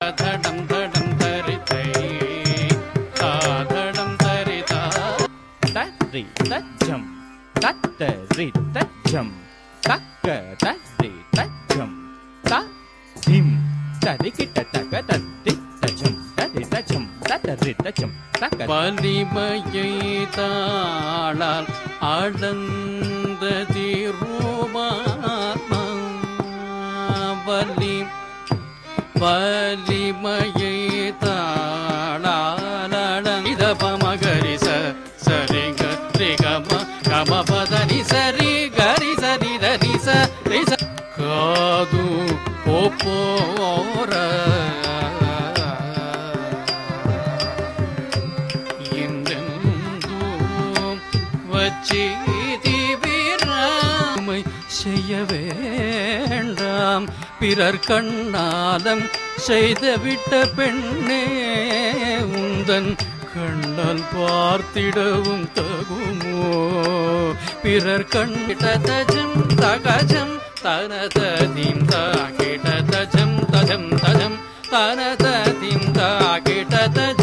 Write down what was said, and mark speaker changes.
Speaker 1: தடம் தடம் தரிதை தாதடம் தரிதா தரி தஜம் தத்தரி தஜம் தக்க தரி தஜம் திம் தரி கிட்ட தக்க தத்தி தஜம் தரி தஜம் தத்தரி தஜம் தக்க வலிமையை தாளால் அடந்த தீருமாத்மா வலிமையை தாளாள பமகரிச சரி கரி கம கம பதனி சரி கரி சரி தரி சரி காது போற இந்தூம் வச்சி தீவிரமை செய்ய வேண்டாம் பிறர் கண்ணாலம் செய்துவிட்ட பெண்ணே உந்தன் கண்ணால் பார்த்திடவும் தகுமோ பிறர் கண்ணிடதஜம் தகஜம் தனததிம் தாகிடதஜம் தஜம் தஜம் தனததிம் தாகிடதஜம்